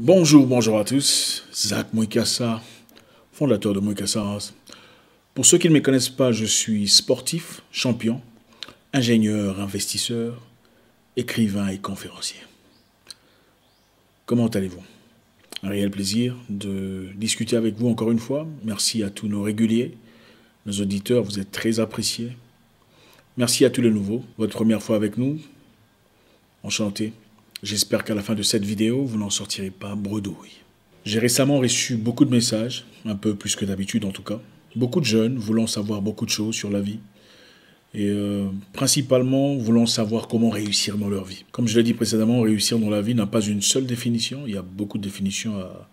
Bonjour à tous. Zach Mouikassa, fondateur de Mouikassa. Pour ceux qui ne me connaissent pas, je suis sportif, champion, ingénieur, investisseur, écrivain et conférencier. Comment allez-vous? Un réel plaisir de discuter avec vous encore une fois. Merci à tous nos réguliers, nos auditeurs, vous êtes très appréciés. Merci à tous les nouveaux, votre première fois avec nous. Enchanté. J'espère qu'à la fin de cette vidéo, vous n'en sortirez pas bredouille. J'ai récemment reçu beaucoup de messages, un peu plus que d'habitude en tout cas. Beaucoup de jeunes voulant savoir beaucoup de choses sur la vie. Et principalement voulant savoir comment réussir dans leur vie. Comme je l'ai dit précédemment, réussir dans la vie n'a pas une seule définition. Il y a beaucoup de définitions à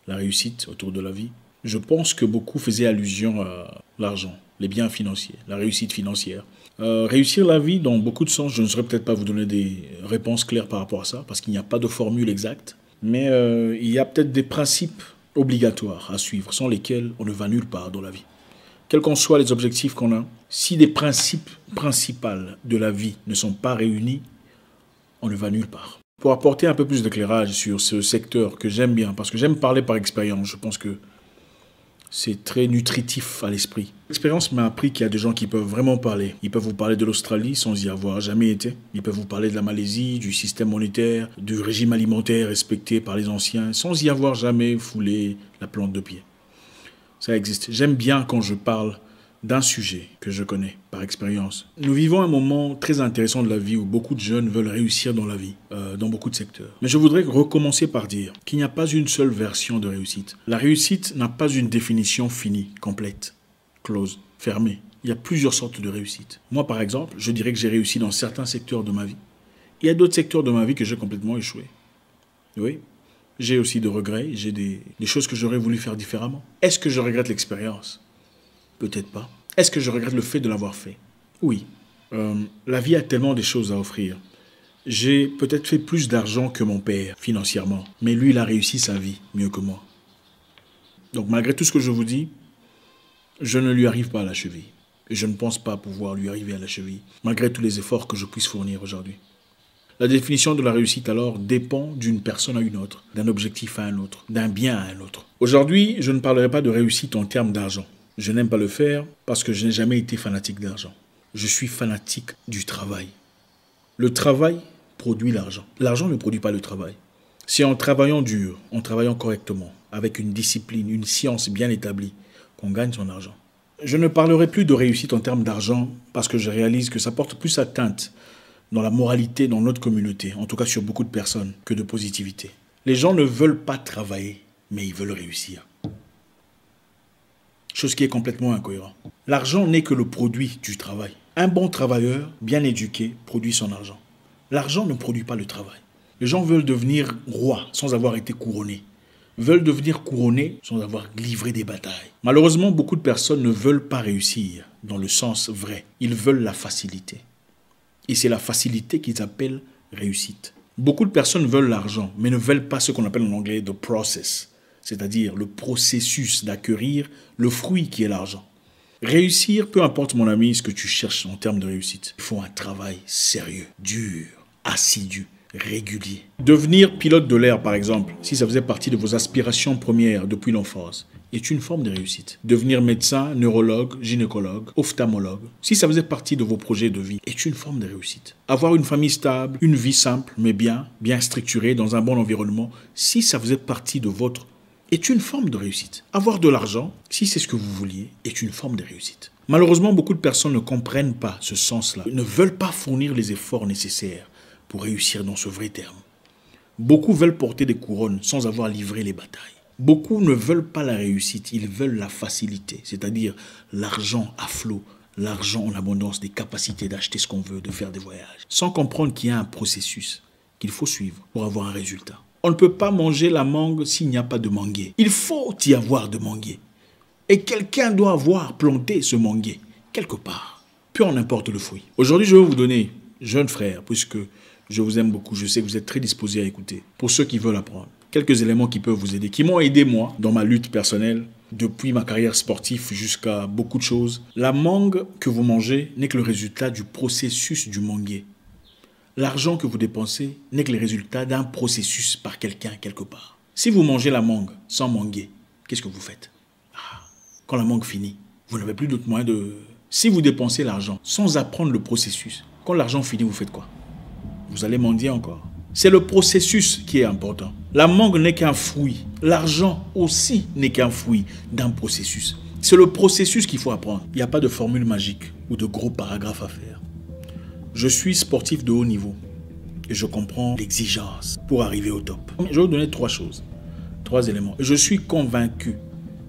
la réussite autour de la vie. Je pense que beaucoup faisaient allusion à l'argent, les biens financiers, la réussite financière. Réussir la vie dans beaucoup de sens, je ne saurais peut-être pas vous donner des réponses claires par rapport à ça, parce qu'il n'y a pas de formule exacte. Mais il y a peut-être des principes obligatoires à suivre, sans lesquels on ne va nulle part dans la vie. Quels qu'en soient les objectifs qu'on a, si des principes principaux de la vie ne sont pas réunis, on ne va nulle part. Pour apporter un peu plus d'éclairage sur ce secteur que j'aime bien, parce que j'aime parler par expérience, je pense que c'est très nutritif à l'esprit. L'expérience m'a appris qu'il y a des gens qui peuvent vraiment parler. Ils peuvent vous parler de l'Australie sans y avoir jamais été. Ils peuvent vous parler de la Malaisie, du système monétaire, du régime alimentaire respecté par les anciens, sans y avoir jamais foulé la plante de pied. Ça existe. J'aime bien quand je parle d'un sujet que je connais par expérience. Nous vivons un moment très intéressant de la vie où beaucoup de jeunes veulent réussir dans la vie, dans beaucoup de secteurs. Mais je voudrais recommencer par dire qu'il n'y a pas une seule version de réussite. La réussite n'a pas une définition finie, complète, close, fermée. Il y a plusieurs sortes de réussite. Moi, par exemple, je dirais que j'ai réussi dans certains secteurs de ma vie. Il y a d'autres secteurs de ma vie que j'ai complètement échoué. Oui. J'ai aussi des regrets, j'ai des choses que j'aurais voulu faire différemment. Est-ce que je regrette l'expérience? Peut-être pas. Est-ce que je regrette le fait de l'avoir fait? Oui. La vie a tellement de choses à offrir. J'ai peut-être fait plus d'argent que mon père, financièrement. Mais lui, il a réussi sa vie mieux que moi. Donc malgré tout ce que je vous dis, je ne lui arrive pas à la cheville. Et je ne pense pas pouvoir lui arriver à la cheville, malgré tous les efforts que je puisse fournir aujourd'hui. La définition de la réussite, alors, dépend d'une personne à une autre, d'un objectif à un autre, d'un bien à un autre. Aujourd'hui, je ne parlerai pas de réussite en termes d'argent. Je n'aime pas le faire parce que je n'ai jamais été fanatique d'argent. Je suis fanatique du travail. Le travail produit l'argent. L'argent ne produit pas le travail. C'est en travaillant dur, en travaillant correctement, avec une discipline, une science bien établie, qu'on gagne son argent. Je ne parlerai plus de réussite en termes d'argent parce que je réalise que ça porte plus atteinte dans la moralité dans notre communauté, en tout cas sur beaucoup de personnes, que de positivité. Les gens ne veulent pas travailler, mais ils veulent réussir. Chose qui est complètement incohérente. L'argent n'est que le produit du travail. Un bon travailleur, bien éduqué, produit son argent. L'argent ne produit pas le travail. Les gens veulent devenir rois sans avoir été couronnés. Veulent devenir couronnés sans avoir livré des batailles. Malheureusement, beaucoup de personnes ne veulent pas réussir dans le sens vrai. Ils veulent la facilité. Et c'est la facilité qu'ils appellent réussite. Beaucoup de personnes veulent l'argent, mais ne veulent pas ce qu'on appelle en anglais « the process », c'est-à-dire le processus d'acquérir le fruit qui est l'argent. Réussir, peu importe mon ami ce que tu cherches en termes de réussite, il faut un travail sérieux, dur, assidu, régulier. Devenir pilote de l'air, par exemple, si ça faisait partie de vos aspirations premières depuis l'enfance, est une forme de réussite. Devenir médecin, neurologue, gynécologue, ophtalmologue, si ça faisait partie de vos projets de vie, est une forme de réussite. Avoir une famille stable, une vie simple, mais bien structurée, dans un bon environnement, si ça faisait partie de votre, est une forme de réussite. Avoir de l'argent, si c'est ce que vous vouliez, est une forme de réussite. Malheureusement, beaucoup de personnes ne comprennent pas ce sens-là, ne veulent pas fournir les efforts nécessaires pour réussir dans ce vrai terme. Beaucoup veulent porter des couronnes sans avoir livré les batailles. Beaucoup ne veulent pas la réussite, ils veulent la facilité, c'est-à-dire l'argent à flot, l'argent en abondance, des capacités d'acheter ce qu'on veut, de faire des voyages, sans comprendre qu'il y a un processus qu'il faut suivre pour avoir un résultat. On ne peut pas manger la mangue s'il n'y a pas de manguier. Il faut y avoir de manguier. Et quelqu'un doit avoir planté ce manguier, quelque part, peu en importe le fruit. Aujourd'hui, je vais vous donner, jeunes frères, puisque je vous aime beaucoup, je sais que vous êtes très disposés à écouter, pour ceux qui veulent apprendre. Quelques éléments qui peuvent vous aider, qui m'ont aidé moi dans ma lutte personnelle, depuis ma carrière sportive jusqu'à beaucoup de choses. La mangue que vous mangez n'est que le résultat du processus du manguier. L'argent que vous dépensez n'est que le résultat d'un processus par quelqu'un quelque part. Si vous mangez la mangue sans manguer, qu'est-ce que vous faites? Quand la mangue finit, vous n'avez plus d'autre moyen de... Si vous dépensez l'argent sans apprendre le processus, quand l'argent finit, vous faites quoi? Vous allez mendier encore. C'est le processus qui est important. La mangue n'est qu'un fruit. L'argent aussi n'est qu'un fruit d'un processus. C'est le processus qu'il faut apprendre. Il n'y a pas de formule magique ou de gros paragraphes à faire. Je suis sportif de haut niveau et je comprends l'exigence pour arriver au top. Je vais vous donner 3 choses, 3 éléments. Je suis convaincu,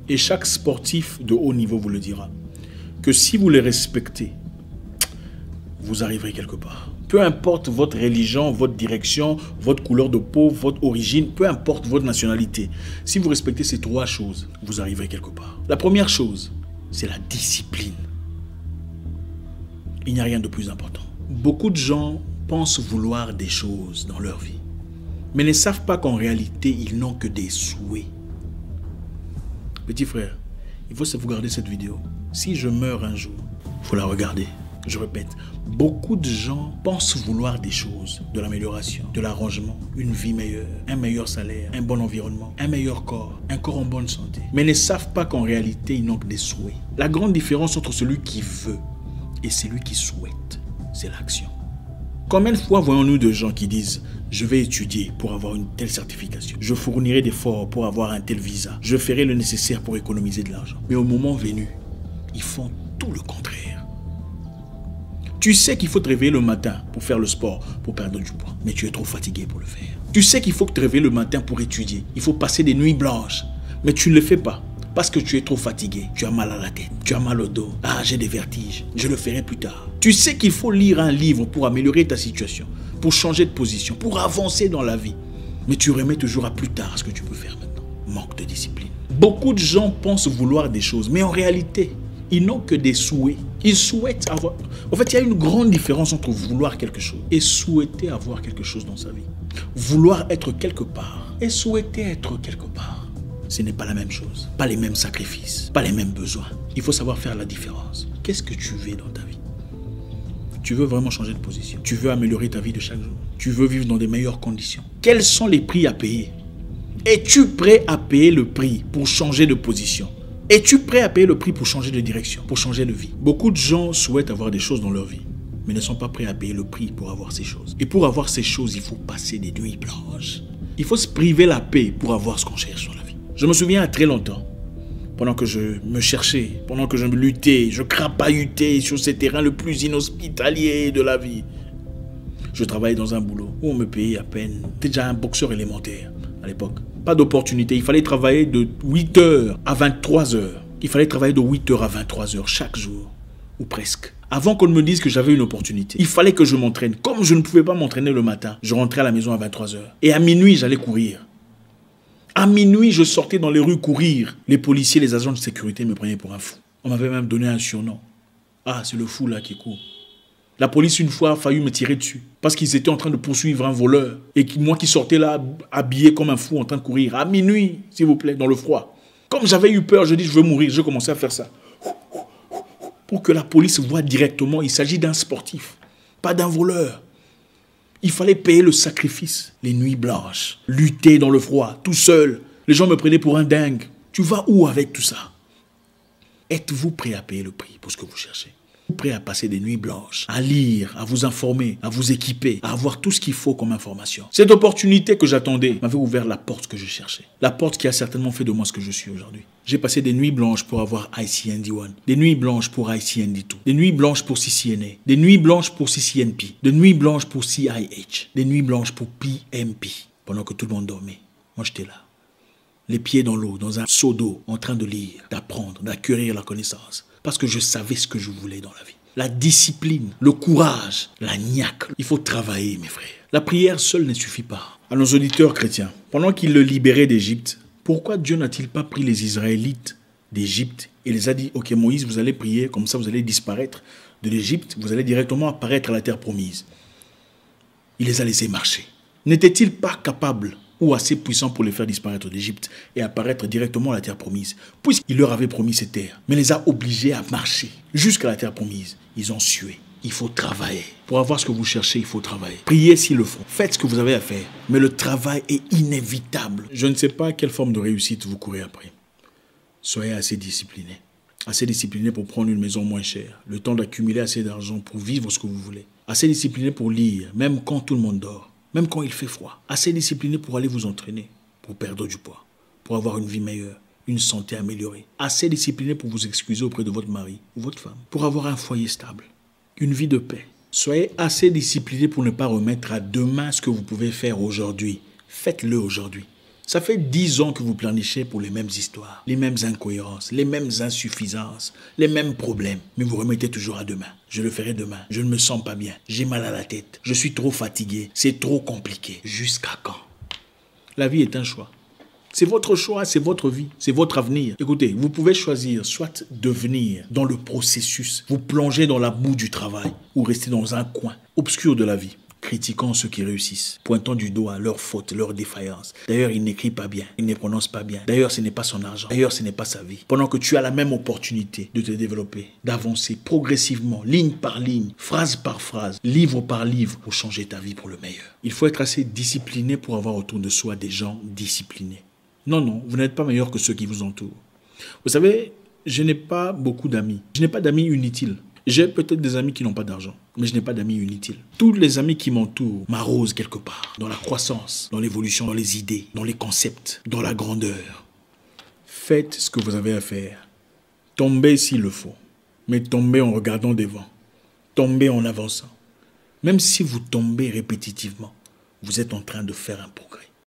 et chaque sportif de haut niveau vous le dira, que si vous les respectez, vous arriverez quelque part. Peu importe votre religion, votre direction, votre couleur de peau, votre origine, peu importe votre nationalité. Si vous respectez ces 3 choses, vous arriverez quelque part. La première chose, c'est la discipline. Il n'y a rien de plus important. Beaucoup de gens pensent vouloir des choses dans leur vie, mais ne savent pas qu'en réalité, ils n'ont que des souhaits. Petit frère, il faut sauvegarder cette vidéo. Si je meurs un jour, il faut la regarder. Je répète, beaucoup de gens pensent vouloir des choses, de l'amélioration, de l'arrangement, une vie meilleure, un meilleur salaire, un bon environnement, un meilleur corps, un corps en bonne santé. Mais ne savent pas qu'en réalité, ils n'ont que des souhaits. La grande différence entre celui qui veut et celui qui souhaite, c'est l'action. Combien de fois voyons-nous de gens qui disent « Je vais étudier pour avoir une telle certification. Je fournirai d'efforts pour avoir un tel visa. Je ferai le nécessaire pour économiser de l'argent. » Mais au moment venu, ils font tout le contraire. Tu sais qu'il faut te réveiller le matin pour faire le sport, pour perdre du poids. Mais tu es trop fatigué pour le faire. Tu sais qu'il faut te réveiller le matin pour étudier. Il faut passer des nuits blanches. Mais tu ne le fais pas. Parce que tu es trop fatigué. Tu as mal à la tête. Tu as mal au dos. Ah, j'ai des vertiges. Je le ferai plus tard. Tu sais qu'il faut lire un livre pour améliorer ta situation, pour changer de position, pour avancer dans la vie. Mais tu remets toujours à plus tard ce que tu peux faire maintenant. Manque de discipline. Beaucoup de gens pensent vouloir des choses, mais en réalité, ils n'ont que des souhaits. Ils souhaitent avoir... En fait, il y a une grande différence entre vouloir quelque chose et souhaiter avoir quelque chose dans sa vie. Vouloir être quelque part et souhaiter être quelque part, ce n'est pas la même chose. Pas les mêmes sacrifices, pas les mêmes besoins. Il faut savoir faire la différence. Qu'est-ce que tu veux dans ta vie? Tu veux vraiment changer de position. Tu veux améliorer ta vie de chaque jour. Tu veux vivre dans des meilleures conditions. Quels sont les prix à payer? Es-tu prêt à payer le prix pour changer de position? Es-tu prêt à payer le prix pour changer de direction, pour changer de vie? Beaucoup de gens souhaitent avoir des choses dans leur vie, mais ne sont pas prêts à payer le prix pour avoir ces choses. Et pour avoir ces choses, il faut passer des nuits blanches. Il faut se priver la paix pour avoir ce qu'on cherche dans la vie. Je me souviens à très longtemps, pendant que je me cherchais, pendant que je me luttais, je crapahutais sur ces terrains le plus inhospitalier de la vie. Je travaillais dans un boulot où on me payait à peine. J'étais déjà un boxeur élémentaire à l'époque. Pas d'opportunité. Il fallait travailler de 8h à 23h. Il fallait travailler de 8h à 23h chaque jour, ou presque. Avant qu'on ne me dise que j'avais une opportunité, il fallait que je m'entraîne. Comme je ne pouvais pas m'entraîner le matin, je rentrais à la maison à 23h. Et à minuit, j'allais courir. À minuit, je sortais dans les rues courir. Les policiers, les agents de sécurité me prenaient pour un fou. On m'avait même donné un surnom. Ah, c'est le fou là qui court. La police, une fois, a failli me tirer dessus. Parce qu'ils étaient en train de poursuivre un voleur. Et moi qui sortais là, habillé comme un fou, en train de courir. À minuit, s'il vous plaît, dans le froid. Comme j'avais eu peur, je dis, je veux mourir. Je commençais à faire ça. Pour que la police voie directement, il s'agit d'un sportif, pas d'un voleur. Il fallait payer le sacrifice. Les nuits blanches, lutter dans le froid, tout seul. Les gens me prenaient pour un dingue. Tu vas où avec tout ça? Êtes-vous prêt à payer le prix pour ce que vous cherchez? Prêt à passer des nuits blanches, à lire, à vous informer, à vous équiper, à avoir tout ce qu'il faut comme information. Cette opportunité que j'attendais m'avait ouvert la porte que je cherchais. La porte qui a certainement fait de moi ce que je suis aujourd'hui. J'ai passé des nuits blanches pour avoir ICND1, des nuits blanches pour ICND2, des nuits blanches pour CCNA, des nuits blanches pour CCNP, des nuits blanches pour CIH, des nuits blanches pour PMP. Pendant que tout le monde dormait, moi j'étais là. Les pieds dans l'eau, dans un seau d'eau, en train de lire, d'apprendre, d'acquérir la connaissance. Parce que je savais ce que je voulais dans la vie. La discipline, le courage, la niaque. Il faut travailler, mes frères. La prière seule ne suffit pas. À nos auditeurs chrétiens, pendant qu'ils le libéraient d'Égypte, pourquoi Dieu n'a-t-il pas pris les Israélites d'Égypte et les a dit, ok Moïse, vous allez prier, comme ça vous allez disparaître de l'Égypte, vous allez directement apparaître à la terre promise. Il les a laissés marcher. N'était-il pas capable ou assez puissant pour les faire disparaître d'Égypte et apparaître directement à la terre promise, puisqu'il leur avait promis cette terre, mais les a obligés à marcher jusqu'à la terre promise. Ils ont sué. il faut travailler. Pour avoir ce que vous cherchez, il faut travailler. Priez s'il le faut. Faites ce que vous avez à faire. Mais le travail est inévitable. Je ne sais pas quelle forme de réussite vous courez après. Soyez assez discipliné. Assez discipliné pour prendre une maison moins chère. Le temps d'accumuler assez d'argent pour vivre ce que vous voulez. Assez discipliné pour lire, même quand tout le monde dort. Même quand il fait froid. Assez discipliné pour aller vous entraîner. Pour perdre du poids. Pour avoir une vie meilleure. Une santé améliorée. Assez discipliné pour vous excuser auprès de votre mari ou votre femme. Pour avoir un foyer stable. Une vie de paix. Soyez assez discipliné pour ne pas remettre à demain ce que vous pouvez faire aujourd'hui. Faites-le aujourd'hui. Ça fait 10 ans que vous planichez pour les mêmes histoires, les mêmes incohérences, les mêmes insuffisances, les mêmes problèmes. Mais vous remettez toujours à demain. Je le ferai demain. Je ne me sens pas bien. J'ai mal à la tête. Je suis trop fatigué. C'est trop compliqué. Jusqu'à quand? La vie est un choix. C'est votre choix, c'est votre vie, c'est votre avenir. Écoutez, vous pouvez choisir soit devenir dans le processus, vous plonger dans la boue du travail ou rester dans un coin obscur de la vie, critiquant ceux qui réussissent, pointant du doigt leurs fautes, leurs défaillances. D'ailleurs, il n'écrit pas bien, il ne prononce pas bien. D'ailleurs, ce n'est pas son argent. D'ailleurs, ce n'est pas sa vie. Pendant que tu as la même opportunité de te développer, d'avancer progressivement, ligne par ligne, phrase par phrase, livre par livre, pour changer ta vie pour le meilleur. Il faut être assez discipliné pour avoir autour de soi des gens disciplinés. Non, vous n'êtes pas meilleur que ceux qui vous entourent. Vous savez, je n'ai pas beaucoup d'amis. Je n'ai pas d'amis inutiles. J'ai peut-être des amis qui n'ont pas d'argent, mais je n'ai pas d'amis inutiles. Tous les amis qui m'entourent m'arrosent quelque part, dans la croissance, dans l'évolution, dans les idées, dans les concepts, dans la grandeur. Faites ce que vous avez à faire. Tombez s'il le faut, mais tombez en regardant devant. Tombez en avançant. Même si vous tombez répétitivement, vous êtes en train de faire un progrès.